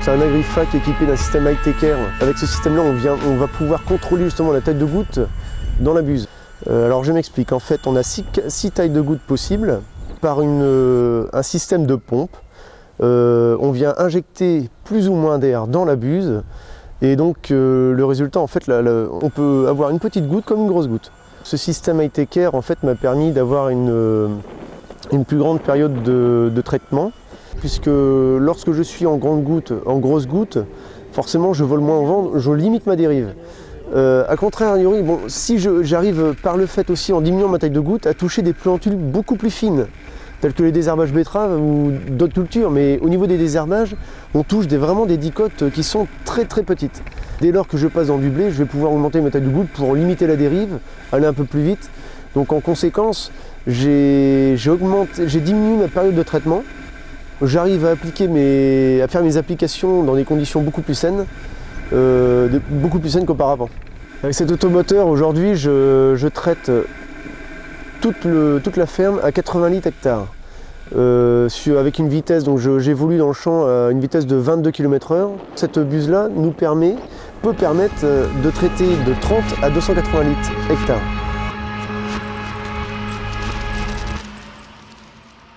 c'est un agrifac équipé d'un système high-tech. Avec ce système-là, on va pouvoir contrôler justement la taille de goutte dans la buse. Alors je m'explique, en fait on a 6 tailles de gouttes possibles par un système de pompe. On vient injecter plus ou moins d'air dans la buse et donc le résultat, en fait, on peut avoir une petite goutte comme une grosse goutte. Ce système high-tech en fait m'a permis d'avoir une plus grande période de traitement, puisque lorsque je suis en grosse goutte, forcément je vole moins en vent, je limite ma dérive. A contrario, bon, si j'arrive par le fait aussi, en diminuant ma taille de goutte, à toucher des plantules beaucoup plus fines, telles que les désherbages betteraves ou d'autres cultures, mais au niveau des désherbages, on touche vraiment des dicotes qui sont très très petites. Dès lors que je passe dans du blé, je vais pouvoir augmenter ma taille de goutte pour limiter la dérive, aller un peu plus vite. Donc en conséquence, j'ai diminué ma période de traitement. J'arrive à faire mes applications dans des conditions beaucoup plus saines qu'auparavant. Avec cet automoteur, aujourd'hui, je traite toute la ferme à 80 litres hectare. Avec une vitesse, donc j'évolue dans le champ à une vitesse de 22 km/h. Cette buse-là peut permettre de traiter de 30 à 280 litres hectare.